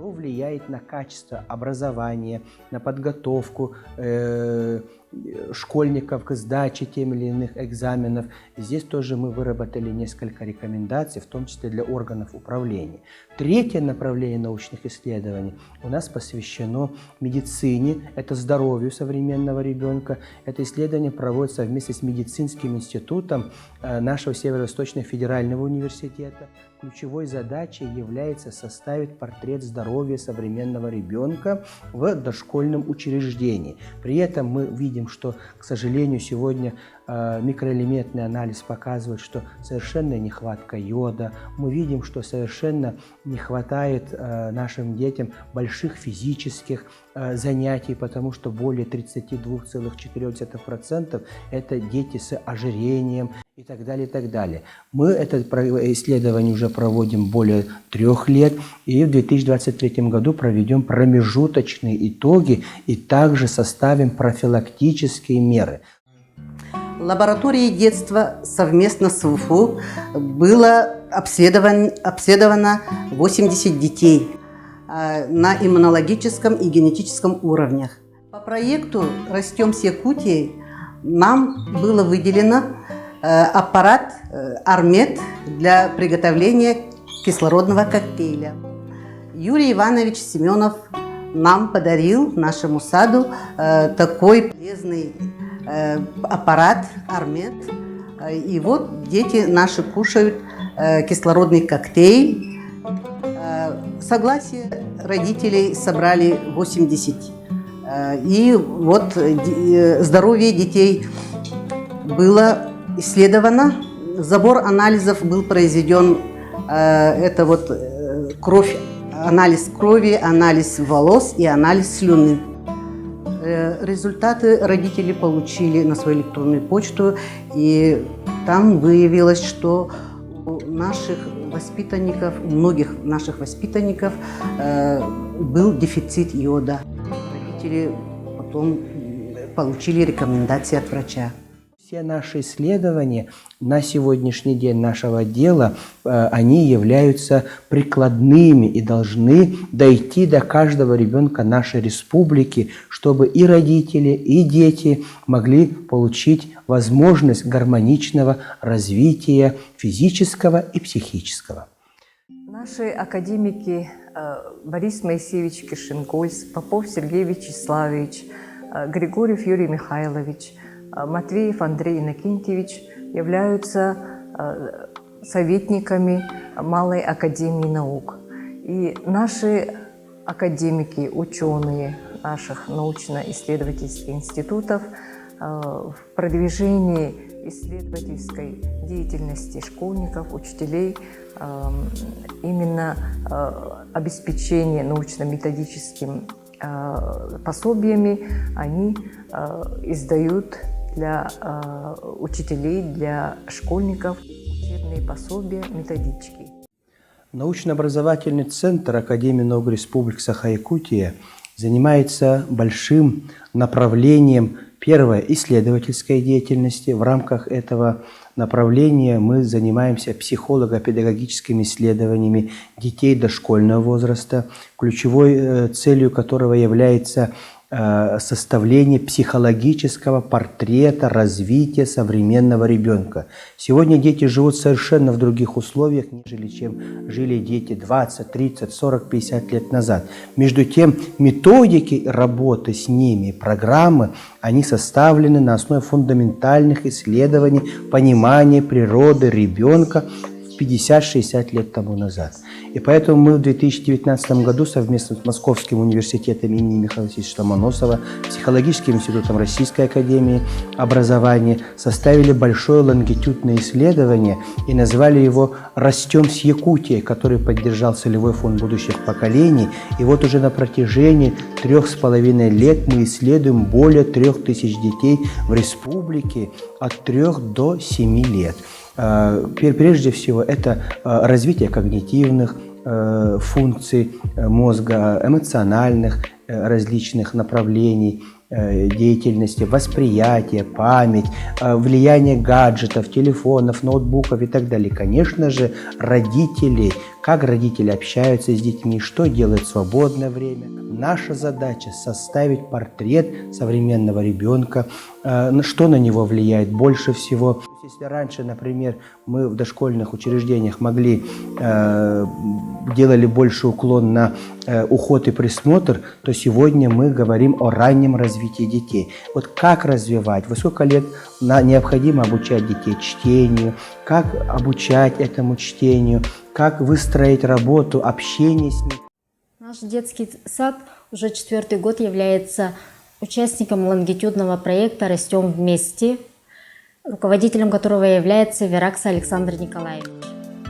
Что влияет на качество образования, на подготовку школьников к сдаче тех или иных экзаменов. Здесь тоже мы выработали несколько рекомендаций, в том числе для органов управления. Третье направление научных исследований у нас посвящено медицине, это здоровью современного ребенка. Это исследование проводится вместе с медицинским институтом нашего Северо-Восточного федерального университета. Ключевой задачей является составить портрет здоровья современного ребенка в дошкольном учреждении. При этом мы видим, что, к сожалению, сегодня микроэлементный анализ показывает, что совершенная нехватка йода. Мы видим, что совершенно не хватает нашим детям больших физических занятий, потому что более 32,4% это дети с ожирением и так далее, и так далее. Мы это исследование уже проводим более 3 лет, и в 2023 году проведем промежуточные итоги и также составим профилактические меры. Лабораторией детства совместно с УФУ было обследовано 80 детей на иммунологическом и генетическом уровнях. По проекту «Растем с Якутией» нам было выделено аппарат Армед для приготовления кислородного коктейля. Юрий Иванович Семенов нам подарил нашему саду такой полезный аппарат Армед. И вот дети наши кушают кислородный коктейль. Согласие родителей собрали 80. И вот здоровье детей было исследовано. Забор анализов был произведен. Это вот кровь, анализ крови, анализ волос и анализ слюны. Результаты родители получили на свою электронную почту, и там выявилось, что у наших воспитанников, у многих наших воспитанников был дефицит йода. Родители потом получили рекомендации от врача. Все наши исследования на сегодняшний день нашего отдела, они являются прикладными и должны дойти до каждого ребенка нашей республики, чтобы и родители, и дети могли получить возможность гармоничного развития физического и психического. Наши академики Борис Моисеевич Кишингольц, Попов Сергей Вячеславович, Григорьев Юрий Михайлович, Матвеев Андрей Иннокентьевич являются советниками Малой академии наук. И наши академики, ученые наших научно-исследовательских институтов в продвижении исследовательской деятельности школьников, учителей, именно обеспечение научно-методическим пособиями они издают для учителей, для школьников учебные пособия, методички. Научно-образовательный центр Академии наук Республики Саха-Якутия занимается большим направлением, первое, исследовательской деятельности. В рамках этого направления мы занимаемся психолого-педагогическими исследованиями детей дошкольного возраста, ключевой целью которого является составление психологического портрета развития современного ребенка. Сегодня дети живут совершенно в других условиях, нежели чем жили дети 20, 30, 40, 50 лет назад. Между тем, методики работы с ними, программы, они составлены на основе фундаментальных исследований, понимания природы ребенка 50-60 лет тому назад. И поэтому мы в 2019 году совместно с Московским университетом имени Михаила Васильевича Ломоносова, Психологическим институтом Российской академии образования составили большое лонгитюдное исследование и назвали его «Растем с Якутией», который поддержал целевой фонд будущих поколений. И вот уже на протяжении 3,5 лет мы исследуем более 3000 детей в республике от 3 до 7 лет. Прежде всего, это развитие когнитивных функций мозга, эмоциональных различных направлений, деятельности, восприятие, память, влияние гаджетов, телефонов, ноутбуков и так далее. Конечно же, родители, как родители общаются с детьми, что делают в свободное время. Наша задача – составить портрет современного ребенка, что на него влияет больше всего. Если раньше, например, мы в дошкольных учреждениях делали больше уклон на уход и присмотр, то сегодня мы говорим о раннем развитии детей. Вот как развивать, во сколько лет необходимо обучать детей чтению, как обучать этому чтению, как выстроить работу, общение с ним. Наш детский сад уже 4-й год является участником лонгитюдного проекта «Растем вместе», руководителем которого является Веракса Александр Николаевич.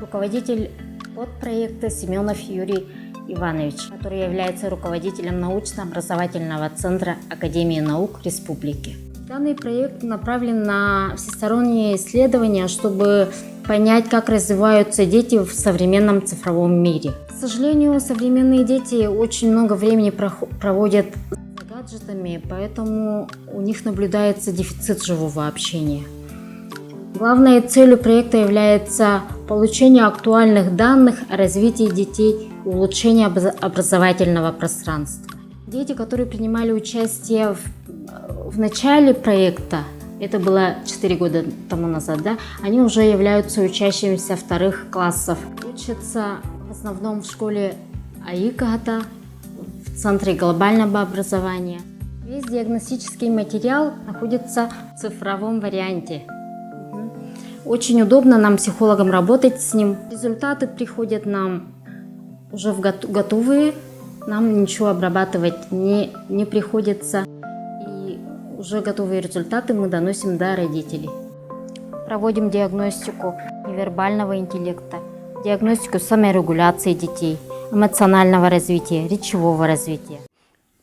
Руководитель подпроекта Семенов Юрий Иванович, который является руководителем научно-образовательного центра Академии наук Республики. Данный проект направлен на всесторонние исследования, чтобы понять, как развиваются дети в современном цифровом мире. К сожалению, современные дети очень много времени проводят за гаджетами, поэтому у них наблюдается дефицит живого общения. Главной целью проекта является получение актуальных данных о развитии детей и улучшение образовательного пространства. Дети, которые принимали участие в начале проекта, это было 4 года тому назад, они уже являются учащимися 2-х классов. Учатся в основном в школе АИКАТА, в Центре глобального образования. Весь диагностический материал находится в цифровом варианте. Очень удобно нам, психологам, работать с ним. Результаты приходят нам уже готовые, нам ничего обрабатывать не приходится. И уже готовые результаты мы доносим до родителей. Проводим диагностику невербального интеллекта, диагностику саморегуляции детей, эмоционального развития, речевого развития.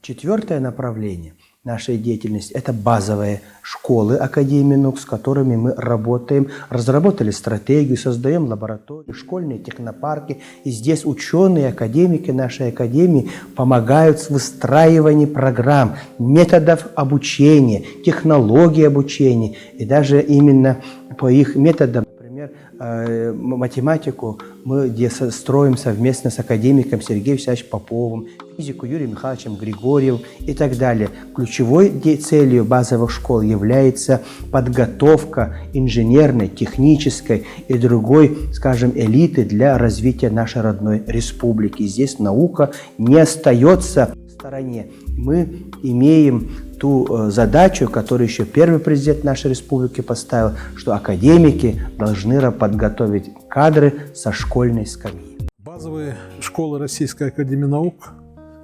4-е направление нашей деятельности – это базовые школы Академии наук, с которыми мы работаем, разработали стратегию, создаем лаборатории, школьные технопарки. И здесь ученые, академики нашей академии помогают в выстраивании программ, методов обучения, технологий обучения. И даже именно по их методам, например, математику мы строим совместно с академиком Сергеем Васильевичем Поповым, физику Юрием Михайловичем Григорьевым и так далее. Ключевой целью базовых школ является подготовка инженерной, технической и другой, скажем, элиты для развития нашей родной республики. Здесь наука не остается в стороне. Мы имеем ту задачу, которую еще первый президент нашей республики поставил, что академики должны подготовить кадры со школьной скамьи. Базовые школы Российской академии наук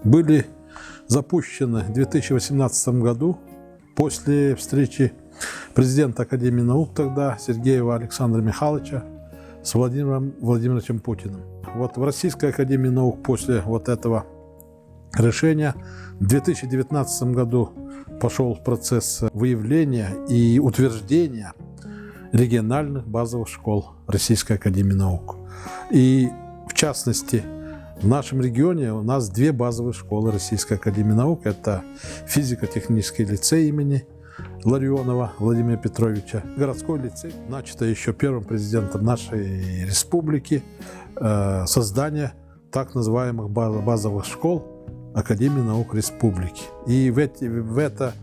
были запущены в 2018 году после встречи президента Академии наук тогда Сергеева Александра Михайловича с Владимиром Владимировичем Путиным. Вот в Российской академии наук после вот этого решения в 2019 году пошел процесс выявления и утверждения региональных базовых школ Российской академии наук. И в частности, в нашем регионе у нас 2 базовые школы Российской академии наук. Это физико-технический лицей имени Ларионова Владимира Петровича, городской лицей, начато еще первым президентом нашей республики, создание так называемых базовых школ Академии наук республики. И в это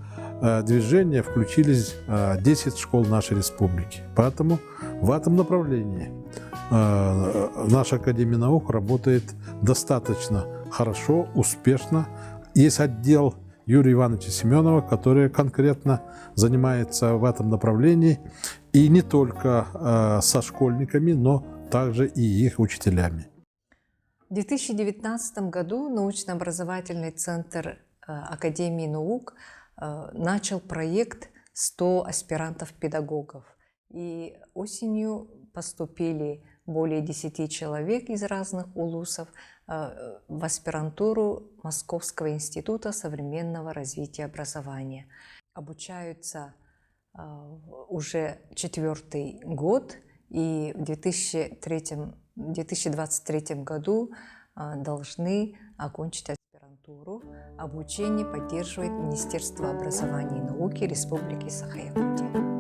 движение включились 10 школ нашей республики. Поэтому в этом направлении наша Академия наук работает достаточно хорошо, успешно. Есть отдел Юрия Ивановича Семенова, который конкретно занимается в этом направлении, и не только со школьниками, но также и их учителями. В 2019 году научно-образовательный центр Академии наук начал проект «100 аспирантов-педагогов». И осенью поступили более 10 человек из разных улусов в аспирантуру Московского института современного развития образования. Обучаются уже 4-й год, и в 2023 году должны окончить аспирантуру. инфраструктуру. Обучение поддерживает Министерство образования и науки Республики Саха-Якутия.